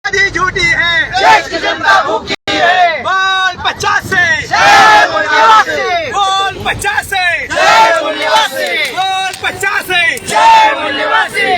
आजादी झूठी है, देश की जनता भूखी है। बोल 50 से, जय मूल्यवासी, बोल 50 से, जय मूल्यवासी, बोल 50 से, जय मूल्यवासी।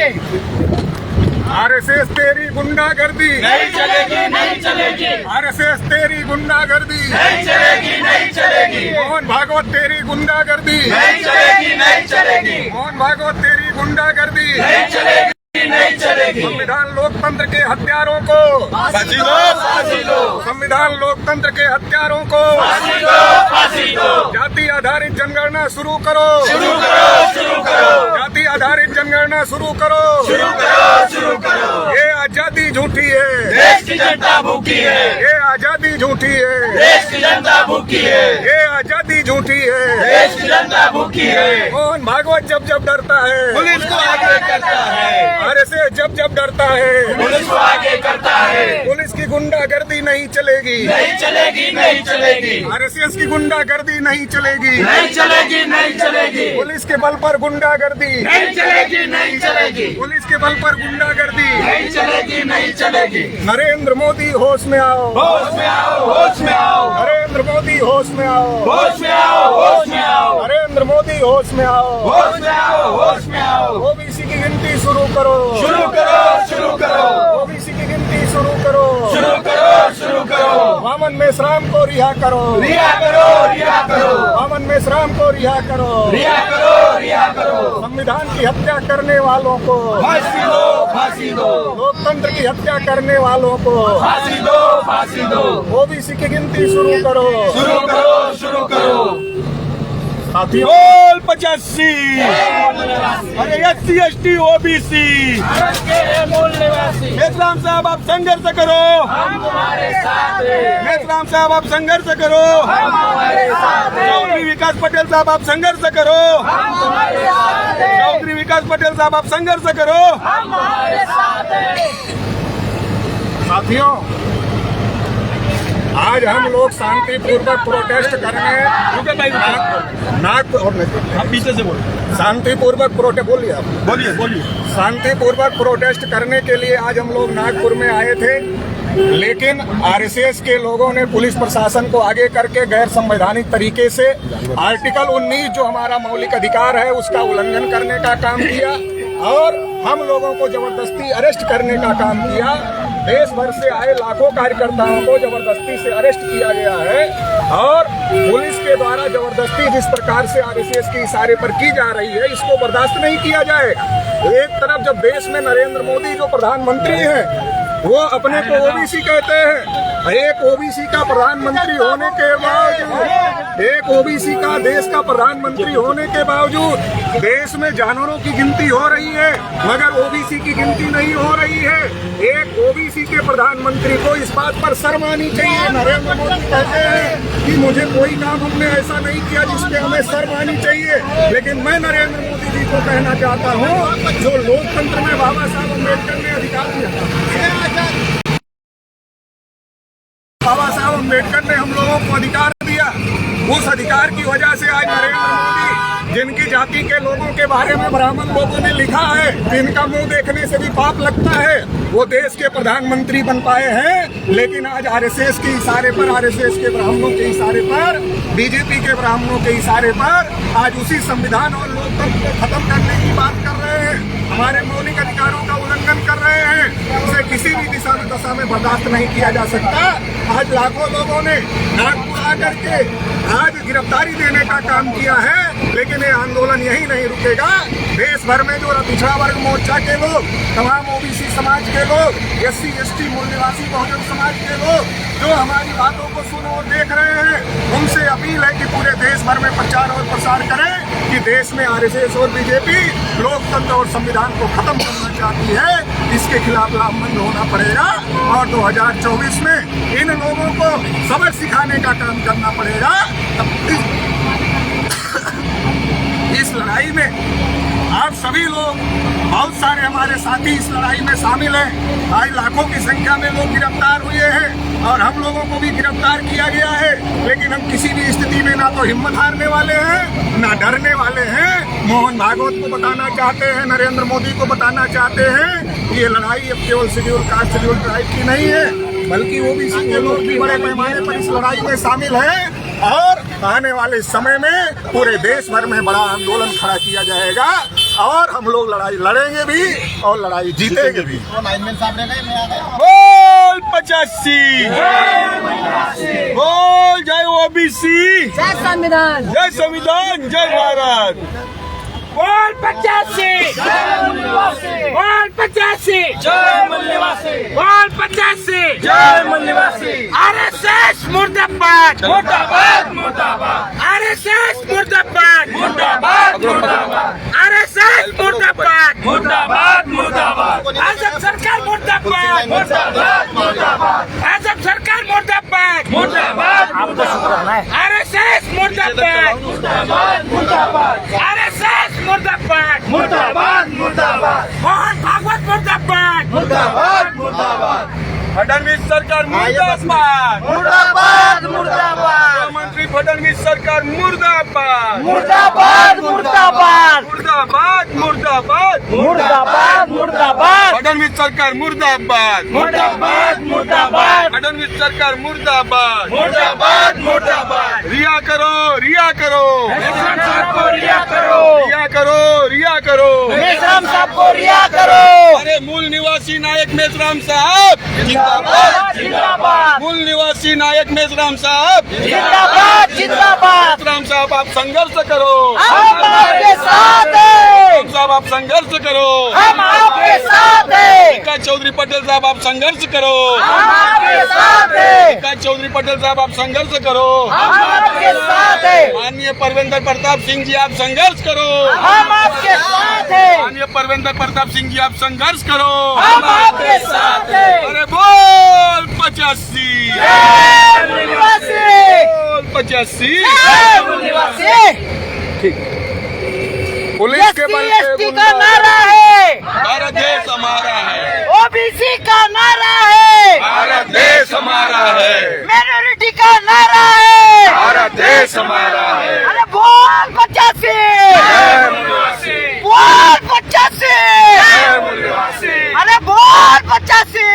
आरएसएस तेरी गुंडागर्दी नहीं चलेगी, नहीं चलेगी, आरएसएस तेरी गुंडागर्दी नहीं चलेगी, नहीं चलेगी, मोहन भागवत तेरी गुंडागर्दी नहीं चलेगी, नहीं चलेगी, मोहन भागवत तेरी गुंडागर्दी नहीं चलेगी, नहीं चलेगी। संविधान लोकतंत्र के हत्यारों को फांसी दो, फांसी दो, संविधान लोकतंत्र के हत्यारों को फांसी दो, फांसी दो। जाति आधारित जनगणना शुरू करो, शुरू करो, शुरू करो, जाति आधारित जनगणना शुरू करो, शुरू करो, शुरू करो। ये आजादी झूठी है, देश की जनता भूखी है, ये आजादी झूठी है, देश की जनता भूखी है, ये आजादी झूठी है। देश की जनता भूखी है। मोहन भागवत जब जब डरता है पुलिस को आगे करता है, आरएसएस जब जब डरता है पुलिस को आगे करता है। पुलिस की गुंडागर्दी नहीं चलेगी, नहीं चलेगी, नहीं चलेगी, आरएसएस की गुंडागर्दी नहीं चलेगी, नहीं चलेगी, नहीं चलेगी, पुलिस के बल पर गुंडागर्दी, नहीं चलेगी, नहीं चलेगी, पुलिस के बल पर गुंडागर्दी। नहीं चलेगी, नहीं चलेगी। नरेंद्र मोदी होश में आओ, होश में आओ, होश में आओ, नरेंद्र मोदी होश में आओ, होश में आओ, होश में आओ, नरेंद्र मोदी होश में आओ। होश में आओ, होश में आओ। ओबीसी की गिनती शुरू करो, शुरू करो, शुरू करो, ओबीसी की गिनती शुरू करो, शुरू करो, शुरू करो। वामन मेश्राम को रिहा करो, रिहा करो, रिहा करो, वामन मेश्राम को रिहा करो, रिहा करो, रिहा करो। संविधान की हत्या करने वालों को फांसी दो, फांसी दो, लोकतंत्र की हत्या करने वालों को फांसी दो, फांसी दो। ओबीसी की गिनती शुरू करो, शुरू करो, शुरू करो। साथियों बोल 85, अरे SC ST OBC, मेश्राम साहब आप संघर्ष करो, हम तुम्हारे साथ हैं, मेश्राम साहब आप संघर्ष करो, हम तुम्हारे साथ हैं, चौधरी विकास पटेल साहब आप संघर्ष करो, हम तुम्हारे साथ हैं, चौधरी विकास पटेल साहब आप संघर्ष करो। हम तुम्हारे साथ हैं। साथियों आज हम लोग शांतिपूर्वक प्रोटेस्ट करने नागपुर और आप पीछे से बोलो, शांतिपूर्वक प्रोटेस्ट बोलिए आप बोलिए बोलिए। शांतिपूर्वक प्रोटेस्ट करने के लिए आज हम लोग नागपुर में आए थे, लेकिन आरएसएस के लोगों ने पुलिस प्रशासन को आगे करके गैर संवैधानिक तरीके से आर्टिकल 19 जो हमारा मौलिक अधिकार है उसका उल्लंघन करने का काम किया और हम लोगों को जबरदस्ती अरेस्ट करने का काम किया। देश भर से आए लाखों कार्यकर्ताओं को जबरदस्ती से अरेस्ट किया गया है और पुलिस के द्वारा जबरदस्ती जिस प्रकार से आरएसएस के इशारे पर की जा रही है इसको बर्दाश्त नहीं किया जाए। एक तरफ जब देश में नरेंद्र मोदी जो प्रधानमंत्री हैं वो अपने को ओबीसी कहते हैं, एक ओबीसी का प्रधानमंत्री होने के बावजूद, एक ओबीसी का देश का प्रधानमंत्री होने के बावजूद देश में जानवरों की गिनती हो रही है मगर ओबीसी की गिनती नहीं हो रही है। एक ओबीसी के प्रधानमंत्री को इस बात पर शर्म आनी चाहिए। नरेंद्र मोदी कहते हैं कि मुझे कोई काम हमने ऐसा नहीं किया जिसपे हमें शर्म आनी चाहिए, लेकिन मैं नरेंद्र मोदी जी को कहना चाहता हूँ जो लोकतंत्र में बाबा साहब अम्बेडकर ने अधिकार दिया, बाबा साहब अम्बेडकर ने हम लोगों को अधिकार दिया, उस अधिकार की वजह से आज नरेंद्र मोदी जिनकी जाति के लोगों के बारे में ब्राह्मण लोगों ने लिखा है, जिनका मुंह देखने से भी पाप लगता है, वो देश के प्रधानमंत्री बन पाए हैं। लेकिन आज आरएसएस के इशारे पर, आरएसएस के ब्राह्मणों के इशारे पर, बीजेपी के ब्राह्मणों के इशारे पर आज उसी संविधान और लोकतंत्र को खत्म करने की बात कर रहे हैं, हमारे मौलिक अधिकारों का उल्लंघन कर रहे हैं। उसे किसी भी दशा में बर्दाश्त नहीं किया जा सकता। आज लाखों लोगों ने नागपुर आकर के आज गिरफ्तारी देने का काम किया है, लेकिन ये आंदोलन यही नहीं रुकेगा। देश भर में जो पिछड़ा वर्ग मोर्चा के लोग, तमाम ओबीसी समाज के लोग, SC ST मूल्यवासी बहुजन समाज के लोग जो हमारी बातों को सुन और देख रहे हैं, उनसे अपील है कि पूरे देश भर में प्रचार और प्रसार करें कि देश में आरएसएस और बीजेपी लोकतंत्र और संविधान को खत्म करना चाहती है। इसके खिलाफ लामबंद होना पड़ेगा और 2024 में इन लोगों को सबक सिखाने का काम करना पड़ेगा। इस लड़ाई में आप सभी लोग, बहुत सारे हमारे साथी इस लड़ाई में शामिल हैं। आज लाखों की संख्या में लोग गिरफ्तार हुए हैं और हम लोगों को भी गिरफ्तार किया गया है, लेकिन हम किसी भी स्थिति में ना तो हिम्मत हारने वाले हैं ना डरने वाले हैं। मोहन भागवत को बताना चाहते हैं, नरेंद्र मोदी को बताना चाहते हैं कि ये लड़ाई अब केवल शेड्यूल कास्ट शेड्यूल ट्राइब की नहीं है, बल्कि ओबीसी के लोग भी बड़े पैमाने पर इस लड़ाई में शामिल हैं और आने वाले समय में पूरे देश भर में बड़ा आंदोलन खड़ा किया जाएगा और हम लोग लड़ाई लड़ेंगे भी और लड़ाई जीतेंगे भी। बोल 85, बोल जय ओबीसी, जय संविधान, जय संविधान, जय भारत। बोल 85, जय मूल निवासी, बोल 85, जय मूल निवासी, बोल 85, जय मूल निवासी। आरएसएस मुर्दाबाद, मुर्दाबाद, मुर्दाबाद। आरएसएस मुर्दाबाद, मुर्दाबाद, मुर्दाबाद। आरएसएस मुर्दाबाद, मुर्दाबाद, मुर्दाबाद। भाजपा सरकार मुर्दाबाद, मुर्दाबाद, मुर्दाबाद। भाजपा सरकार मुर्दाबाद, मुर्दाबाद, मुर्दाबाद। आरएसएस मुर्दाबाद, मुर्दाबाद, मुर्दाबाद। आरएसएस मुर्दाबाद, मुर्दाबाद, मुर्दाबाद। मोहन भागवत मुर्दाबाद, मुर्दाबाद, मुर्दाबाद। फडणवीस सरकार मुर्दाबाद, मुर्दाबाद, मुर्दाबाद। मुख्यमंत्री फडणवीस सरकार मुर्दाबाद, मुर्दाबाद, मुर्दाबाद। मुर्दाबाद, मुर्दाबाद, मुर्दाबाद, मुर्दाबाद। फडणवीस सरकार मुर्दाबाद, मुर्दाबाद, मुर्दाबाद। फडणवीस सरकार मुर्दाबाद। मुर्दाबाद, मुर्दाबाद। रिया करो, रिया करो, मेश्राम साहब को रिया करो, रिया करो, रिया करो। मेश्राम साहब को रिया करो। अरे मूल निवासी नायक मेश्राम साहब जिंदाबाद, जिंदाबाद, मूल निवासी नायक मेश्राम साहब जिंदाबाद, जिंदाबाद। मेश्राम साहब आप संघर्ष करो, हम आपके साथ हैं, मेश्राम साहब आप संघर्ष करो। हम आपके साथ हैं, विकास चौधरी पटेल साहब आप संघर्ष करो, हम आपके साथ हैं, विकास चौधरी पटेल साहब आप संघर्ष करो। हम आपके साथ हैं, माननीय परवेंद्र प्रताप सिंह जी आप संघर्ष करो, हम आपके साथ हैं, माननीय परवेंद्र प्रताप सिंह जी आप संघर्ष करो। हम आपके साथ हैं। अरे बोल 85, जय मूल निवासी, बोल 85। जय मूल निवासी। पुलिस के बल पे एसटी का नारा है, भारत देश हमारा है, ओबीसी का नारा है, भारत देश हमारा है, माइनॉरिटी का नारा है, भारत देश हमारा है। अरे बोल 85, बोल 85, अरे बोल 85।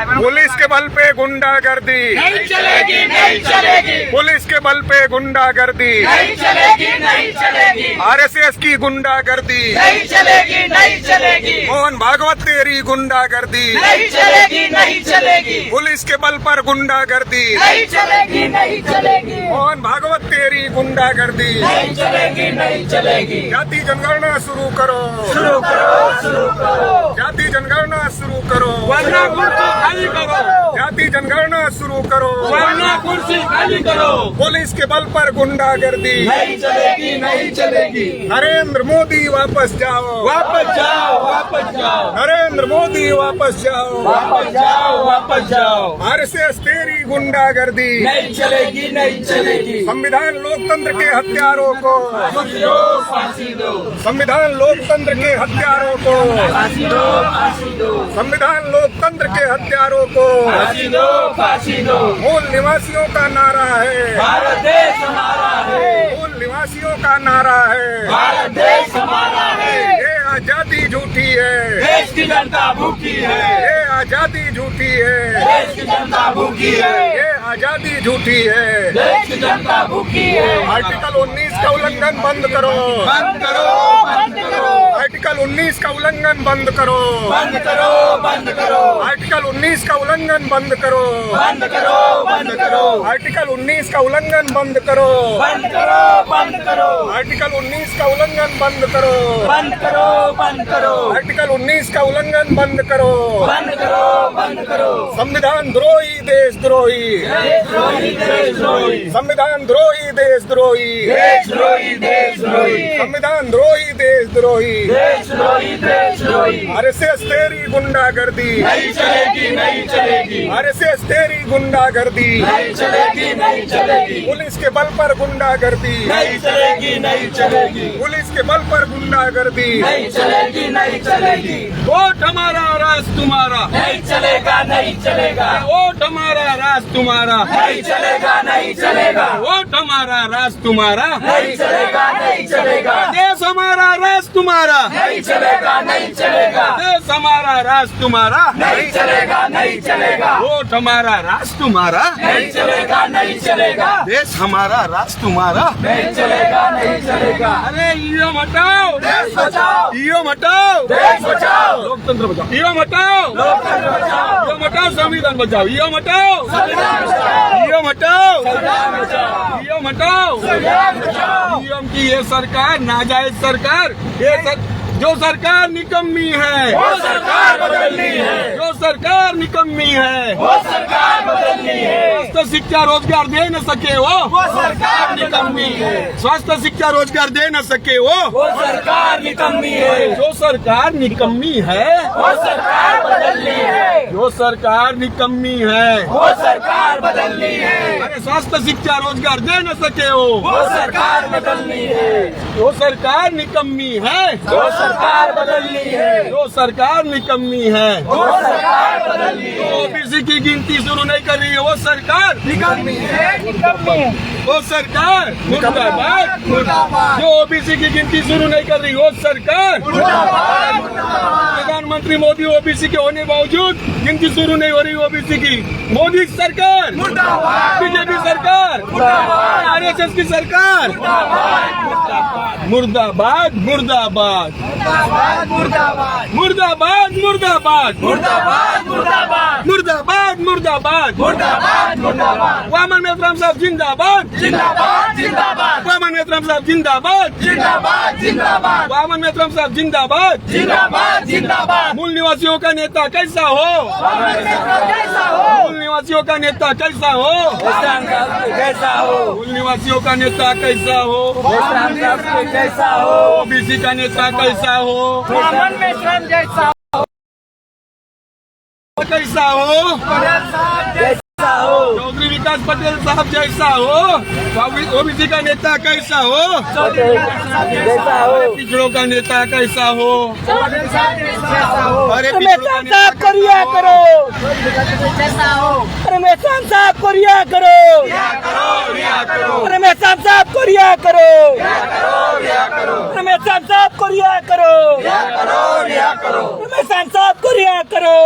पुलिस के बल पे गुंडागर्दी, नहीं चलेगी, नहीं चलेगी, पुलिस के बल पे गुंडागर्दी, नहीं चलेगी, नहीं चलेगी, आरएसएस की गुंडागर्दी, नहीं चलेगी, नहीं चलेगी, मोहन भागवत तेरी गुंडागर्दी, नहीं चलेगी, नहीं चलेगी, पुलिस के बल पर गुंडागर्दी, नहीं चलेगी, नहीं चलेगी, मोहन भागवत तेरी गुंडागर्दी। नहीं चलेगी, नहीं चलेगी। जाति जनगणना शुरू करो, शुरू करो, शुरू करो, जाति जनगणना शुरू करो, वरना कुर्सी खाली करो, जाति जनगणना शुरू करो, वरना कुर्सी खाली करो। पुलिस के बल पर गुंडागर्दी, नहीं चलेगी, नहीं चलेगी, नरेंद्र मोदी वापस जाओ, वापस जाओ, वापस जाओ, नरेंद्र मोदी वापस जाओ, वापस जाओ, वापस जाओ। आरएसएस तेरी गुंडागर्दी, नहीं चलेगी, नहीं चलेगी। संविधान लोकतंत्र के हत्यारों को, फांसी दो, फांसी दो, संविधान लोकतंत्र के हत्यारों को, फांसी दो, फांसी दो, संविधान लोकतंत्र के हत्यारों को। फांसी दो, फांसी दो। मूल निवासियों का नारा है, भारत देश हमारा है, मूल निवासियों का नारा है, भारत देश हमारा है। ये आजादी झूठी है, देश की जनता भूखी है, ये आजादी झूठी है, देश की जनता भूखी है, ये आजादी झूठी है। देश की जनता भूखी है। आर्टिकल 19 का उल्लंघन बंद करो, बंद करो, बंद करो, आर्टिकल 19 का उल्लंघन बंद करो, बंद करो, बंद करो, आर्टिकल 19 का उल्लंघन बंद करो, बंद करो, बंद करो, आर्टिकल 19 का उल्लंघन बंद करो, बंद करो, बंद करो, आर्टिकल 19 का उल्लंघन बंद करो। बंद करो, बंद करो, आर्टिकल 19 का उल्लंघन बंद करो, बंद करो, बंद करो। संविधान द्रोही देशद्रोही, देशद्रोही, देशद्रोही, संविधान द्रोही देशद्रोही, देशद्रोही, देशद्रोही, संविधान द्रोही देशद्रोही, देशद्रोही, देशद्रोही। आरएसएस तेरी गुंडागर्दी, नहीं चलेगी, नहीं चलेगी, आरएसएस तेरी गुंडागर्दी, नहीं चलेगी, नहीं चलेगी, पुलिस के बल पर गुंडागर्दी, नहीं चलेगी, नहीं चलेगी, पुलिस के बल पर गुंडागर्दी, नहीं चलेगी, नहीं चलेगी, वोट हमारा राज तुम्हारा, नहीं चलेगा, नहीं चलेगा, वोट हमारा राज तुम्हारा, नहीं चलेगा, नहीं चलेगा, वोट हमारा राज तुम्हारा, नहीं चलेगा, नहीं चलेगा, देश हमारा राज तुम्हारा, नहीं चलेगा, नहीं चलेगा, देश हमारा राज तुम्हारा, नहीं चलेगा, नहीं चलेगा, वोट हमारा राज तुम्हारा, नहीं चलेगा, नहीं चलेगा, देश हमारा राज तुम्हारा। नहीं चलेगा, नहीं चलेगा। अरे ईओ हटाओ, देश बचाओ, ईओ हटाओ, देश बचाओ, लोकतंत्र बचाओ, ईओ हटाओ, लोकतंत्र बचाओ, ईओ हटाओ, संविधान बचाओ, ईओ हटाओ, संविधान बचाओ, ईओ हटाओ, संविधान बचाओ, ईओ हटाओ। संविधान बचाओ। ईओ की ये सरकार नाजायज सरकार, जो सरकार निकम्मी है, वो सरकार बदलनी है, जो सरकार निकम्मी है, वो सरकार बदलनी है, स्वास्थ्य शिक्षा रोजगार दे न सके वो सरकार निकम्मी है, स्वास्थ्य शिक्षा रोजगार दे न सके वो सरकार निकम्मी है, जो सरकार निकम्मी है, वो सरकार बदलनी है, जो सरकार निकम्मी है, वो सरकार बदलनी है, अरे स्वास्थ्य शिक्षा रोजगार दे न सके वो सरकार बदलनी है, जो सरकार निकम्मी है, वो सरकार बदलनी है, जो सरकार निकम्मी है, वो सरकार बदलनी है, ओबीसी की गिनती शुरू नहीं कर रही है वो सरकार, निकम्मी है, निकम्मी, वो सरकार मुर्दाबाद, मुर्दाबाद, जो ओबीसी की गिनती शुरू नहीं कर रही वो सरकार, मुर्दाबाद, मुर्दाबाद, प्रधानमंत्री मोदी ओबीसी के होने बावजूद गिनती शुरू नहीं हो रही ओबीसी की, मोदी सरकार, मुर्दाबाद, बीजेपी सरकार, मुर्दाबाद, आरएसएस की सरकार, मुर्दाबाद, मुर्दाबाद, मुर्दाबाद, मुर्दाबाद, मुर्दाबाद, मुर्दाबाद, मुर्दाबाद, मुर्दाबाद, मुर्दाबाद, मुर्दाबाद, मुर्दाबाद, मुर्दाबाद, वामन मेहतराम साहब जिंदाबाद, जिंदाबाद, जिंदाबाद, वामन मेहतराम साहब जिंदाबाद, जिंदाबाद, जिंदाबाद, वामन मेहतराम साहब जिंदाबाद। जिंदाबाद, जिंदाबाद, मूल निवासियों का नेता कैसा हो, कैसा हो, मूल निवासियों का नेता कैसा हो, कैसा हो, मूल निवासियों का नेता कैसा हो, कैसा हो, ओबीसी का नेता कैसा हो, मन में श्रम जैसा कैसा हो, कैसा हो, चौधरी विकास पटेल साहब जैसा हो, ओबीसी का नेता कैसा हो, कैसा हो, पिछड़ों का नेता कैसा हो, कैसा हो, अरे पिछड़ों का नेता साहब को रिहा करो, रमेशान साहब को रिहा करो, रमेशान साहब को रिहा करो, रमेशान साहब को रिहा करो, रमेशान साहब को रिहा करो,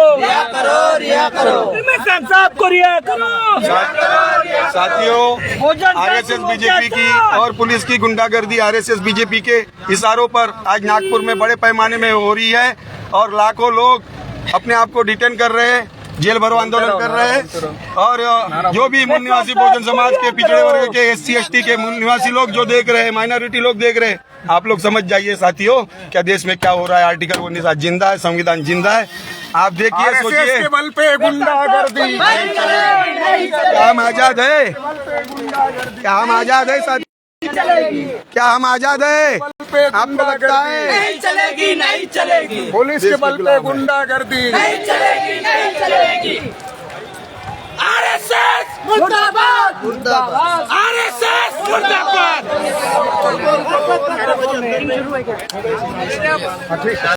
रमेशान साहब को रिहा करो। साथियों, आरएसएस बीजेपी की और पुलिस की गुंडागर्दी आरएसएस बीजेपी के इशारों पर आज नागपुर में बड़े पैमाने में हो रही है और लाखों लोग अपने आप को डिटेन कर रहे हैं, जेल भरो आंदोलन कर रहे हैं और जो भी मूल निवासी बहुजन समाज के पिछड़े वर्ग के एससी एसटी के मूल निवासी लोग जो देख रहे हैं, माइनॉरिटी लोग देख रहे हैं, आप लोग समझ जाइए साथियों क्या देश में क्या हो रहा है। आर्टिकल 19 आज जिंदा है, संविधान जिंदा है। आप देखिए, आरएसएस सोचिए, के बल पे गुंडागर्दी, क्या हम आजाद है? क्या हम आजाद है साथी? क्या हम आजाद है? आपको लगता है? नहीं चलेगी, नहीं चलेगी, पुलिस के बल पे गुंडागर्दी, नहीं चलेगी, नहीं चलेगी, आरएसएस मुर्दाबाद, मुर्दाबाद, आरएसएस मुर्दाबाद।